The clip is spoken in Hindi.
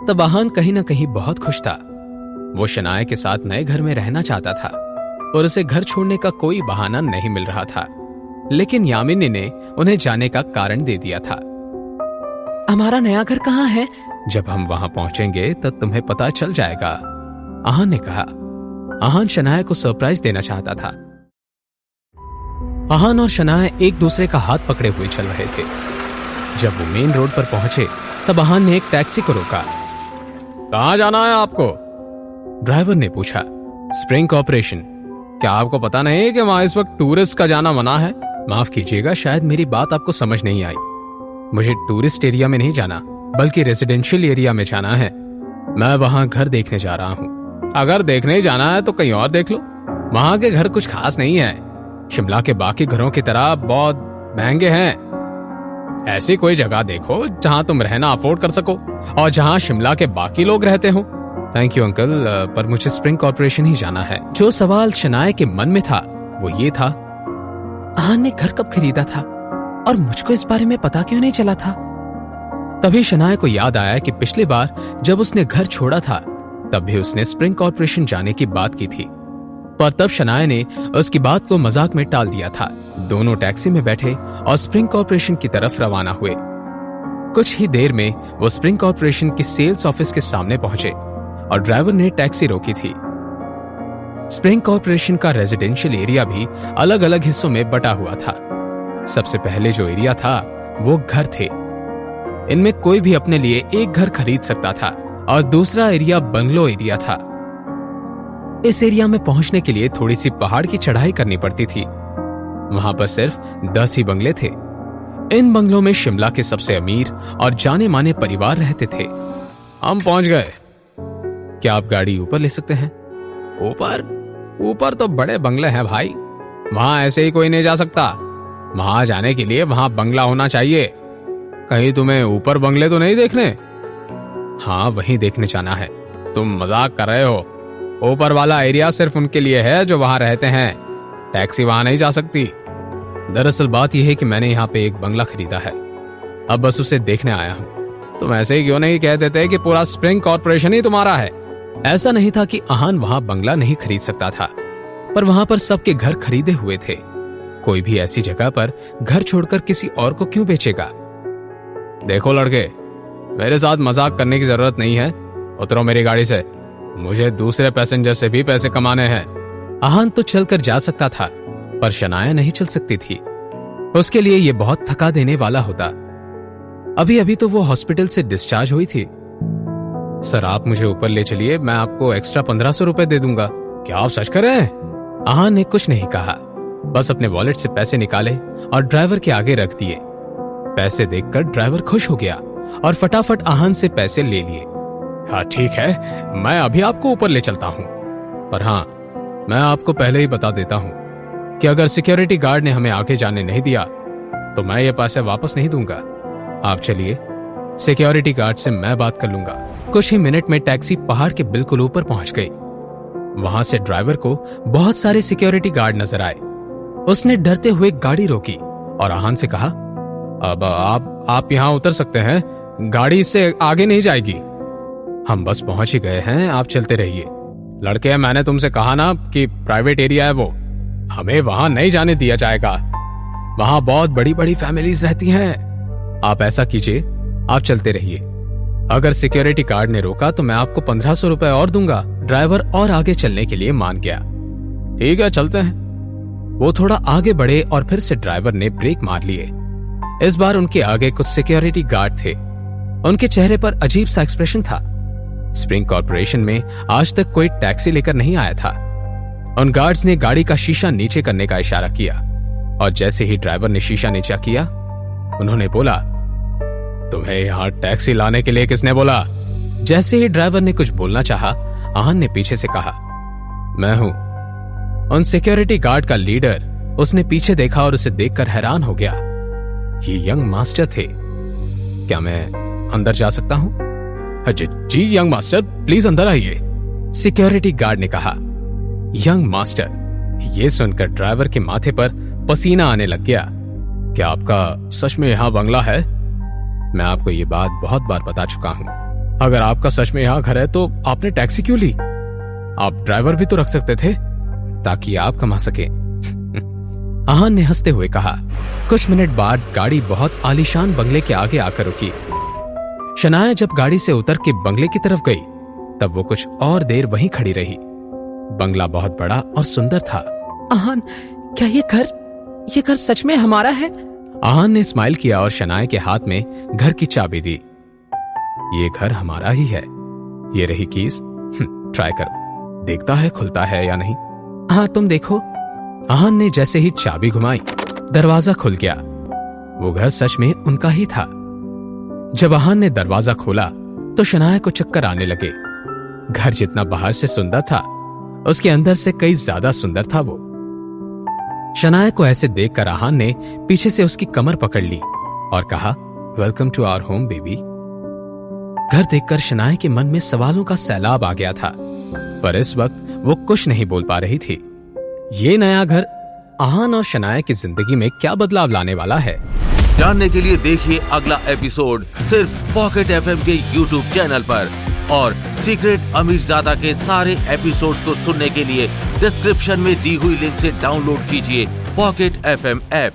तब आहान कहीं ना कहीं बहुत खुश था। वो शनाया के साथ नए घर में रहना चाहता था और उसे घर छोड़ने का कोई बहाना नहीं मिल रहा था। लेकिन यामिनी ने उन्हें जाने का कारण दे दिया था। हमारा नया घर कहाँ है? जब हम वहां पहुंचेंगे तब तुम्हें पता चल जाएगा, आहान ने कहा। आहान शनाया को सरप्राइज देना चाहता था। आहान और शनाया एक दूसरे का हाथ पकड़े हुए चल रहे थे। जब वो मेन रोड पर पहुंचे तब आहान ने एक टैक्सी को रोका। कहां जाना है आपको? ड्राइवर ने पूछा। Spring corporation. क्या आपको पता नहीं कि वहां इस वक्त टूरिस्ट का जाना मना है? माफ कीजिएगा, शायद मेरी बात आपको समझ नहीं आई। मुझे टूरिस्ट एरिया में नहीं जाना, बल्कि रेजिडेंशियल एरिया में जाना है। मैं वहां घर देखने जा रहा हूं। अगर देखने ही जाना है तो कहीं और देख लो। वहां के घर कुछ खास नहीं है। शिमला के बाकी घरों की तरह बहुत महंगे हैं। ऐसी कोई जगह देखो जहां तुम रहना अफोर्ड कर सको और जहां शिमला के बाकी लोग रहते हो। थैंक यू अंकल, पर मुझे स्प्रिंग कॉर्पोरेशन ही जाना है। जो सवाल शनाया के मन में था वो ये था, आहान ने घर कब खरीदा था और मुझको इस बारे में पता क्यों नहीं चला था? तभी शनाया को याद आया कि पिछली बार जब उसने घर छोड़ा था तब भी उसने स्प्रिंग कॉर्पोरेशन जाने की बात की थी, पर तब शनाया ने उसकी बात को मजाक में टाल दिया था। दोनों टैक्सी में बैठे और स्प्रिंग कॉर्पोरेशन की तरफ रवाना हुए। कुछ ही देर में वो स्प्रिंग कॉर्पोरेशन की सेल्स ऑफिस के सामने पहुंचे और ड्राइवर ने टैक्सी रोकी थी। स्प्रिंग कॉर्पोरेशन का रेजिडेंशियल एरिया भी अलग अलग हिस्सों में बटा हुआ था। सबसे पहले जो एरिया था वो घर थे। इनमें कोई भी अपने लिए एक घर खरीद सकता था और दूसरा एरिया बंगलो एरिया था। इस एरिया में पहुंचने के लिए थोड़ी सी पहाड़ की चढ़ाई करनी पड़ती थी। वहां पर सिर्फ 10 ही बंगले थे। इन बंगलों में शिमला के सबसे अमीर और जाने माने परिवार रहते थे। हम पहुंच गए। क्या आप गाड़ी ऊपर ले सकते हैं? ऊपर तो बड़े बंगले हैं भाई, वहां ऐसे ही कोई नहीं जा सकता। वहां जाने के लिए वहां बंगला होना चाहिए। कहीं तुम्हें ऊपर बंगले तो नहीं देखने? हाँ, वहीं देखने जाना है। तुम मजाक कर रहे हो। ऊपर वाला एरिया सिर्फ उनके लिए है जो वहां रहते हैं। टैक्सी वहां नहीं जा सकती। दरअसल बात यह है कि मैंने यहाँ पे एक बंगला खरीदा है, अब बस उसे देखने आया हूँ। तुम ऐसे ही क्यों नहीं कह देते कि पूरा स्प्रिंग कॉर्पोरेशन ही तुम्हारा है? ऐसा नहीं था कि आहान वहां बंगला नहीं खरीद सकता था, पर वहां पर सबके घर खरीदे हुए थे। कोई भी ऐसी जगह पर घर छोड़कर किसी और को क्यों बेचेगा? देखो लड़के, मेरे साथ मजाक करने की जरूरत नहीं है। उतरो मेरी गाड़ी से। मुझे दूसरे पैसेंजर से भी पैसे कमाने हैं। आहान तो चलकर जा सकता था, पर शनाया नहीं चल सकती थी। उसके लिए यह बहुत थका देने वाला होता। अभी अभी तो वो हॉस्पिटल से डिस्चार्ज हुई थी। सर, आप मुझे ऊपर ले चलिए, मैं आपको एक्स्ट्रा 1500 रुपए दे दूंगा। क्या आप सच कर रहे हैं? आहान ने कुछ नहीं कहा, बस अपने वॉलेट से पैसे निकाले और ड्राइवर के आगे रख दिए। पैसे देखकर ड्राइवर खुश हो गया और फटाफट आहान से पैसे ले लिए। हाँ ठीक है, मैं अभी आपको ऊपर ले चलता हूँ, पर हाँ, मैं आपको पहले ही बता देता हूँ कि अगर सिक्योरिटी गार्ड ने हमें आगे जाने नहीं दिया तो मैं ये पैसे वापस नहीं दूंगा। आप चलिए, सिक्योरिटी गार्ड से मैं बात कर लूंगा। कुछ ही मिनट में टैक्सी पहाड़ के बिल्कुल ऊपर पहुंच गई। वहां से ड्राइवर को बहुत सारे सिक्योरिटी गार्ड नजर आए। उसने डरते हुए गाड़ी रोकी और आहान से कहा, अब आप यहाँ उतर सकते हैं, गाड़ी इससे आगे नहीं जाएगी। हम बस पहुंच ही गए हैं, आप चलते रहिए। लड़के, मैंने तुमसे कहा ना कि प्राइवेट एरिया है वो, हमें वहां नहीं जाने दिया जाएगा। वहां बहुत बड़ी बड़ी फैमिलीज रहती हैं। आप ऐसा कीजिए, आप चलते रहिए। अगर सिक्योरिटी गार्ड ने रोका तो मैं आपको 1500 रुपए और दूंगा। ड्राइवर और आगे चलने के लिए मान गया। ठीक है, चलते हैं। वो थोड़ा आगे बढ़े और फिर से ड्राइवर ने ब्रेक मार लिए। इस बार उनके आगे कुछ सिक्योरिटी गार्ड थे। उनके चेहरे पर अजीब सा एक्सप्रेशन था। स्प्रिंग कॉर्पोरेशन में आज तक कोई टैक्सी लेकर नहीं आया था। उन गार्ड्स ने गाड़ी का शीशा नीचे करने का इशारा किया और जैसे ही ड्राइवर ने शीशा नीचा किया, उन्होंने बोला, तुम्हें यहां टैक्सी लाने के लिए किसने बोला? जैसे ही ड्राइवर ने कुछ बोलना चाहा, आहान ने पीछे से कहा, मैं हूं। उन सिक्योरिटी गार्ड का लीडर उसने पीछे देखा और उसे देखकर हैरान हो गया। ये यंग मास्टर थे। क्या मैं अंदर जा सकता हूं? जी यंग मास्टर, प्लीज अंदर आइए, सिक्योरिटी गार्ड ने कहा। यंग मास्टर, ये सुनकर ड्राइवर के माथे पर पसीना आने लग गया। क्या आपका सच में यहां बंगला है? मैं आपको ये बात बहुत बार बता चुका हूं। अगर आपका सच में यहाँ घर है तो आपने टैक्सी क्यों ली? आप ड्राइवर भी तो रख सकते थे ताकि आप कमा सके। आहान ने हंसते हुए कहा। कुछ मिनट बाद गाड़ी बहुत आलीशान बंगले के आगे आकर रुकी। शनाया जब गाड़ी से उतर के बंगले की तरफ गई तब वो कुछ और देर वहीं खड़ी रही। बंगला बहुत बड़ा और सुंदर था। आहान, क्या ये घर सच में हमारा है? आहान ने स्माइल किया और शनाया के हाथ में घर की चाबी दी। ये घर हमारा ही है। ये रही कीज, ट्राई करो, देखता है खुलता है या नहीं। हाँ, तुम देखो। आहान ने जैसे ही चाबी घुमाई दरवाजा खुल गया। वो घर सच में उनका ही था। जब आहान ने दरवाजा खोला तो शनाया को चक्कर आने लगे। घर जितना बाहर से सुंदर था उसके अंदर से कई ज्यादा सुंदर था वो। शनाया को ऐसे देखकर आहान ने पीछे से उसकी कमर पकड़ ली और कहा, welcome to our home baby. घर देखकर शनाया के मन में सवालों का सैलाब आ गया था, पर इस वक्त वो कुछ नहीं बोल पा रही थी। ये नया घर आहान और शनाया की जिंदगी में क्या बदलाव लाने वाला है, जानने के लिए देखिए अगला एपिसोड सिर्फ पॉकेट एफएम के यूट्यूब चैनल पर। और सीक्रेट अमीरजादा के सारे एपिसोड्स को सुनने के लिए डिस्क्रिप्शन में दी हुई लिंक से डाउनलोड कीजिए पॉकेट एफएम ऐप।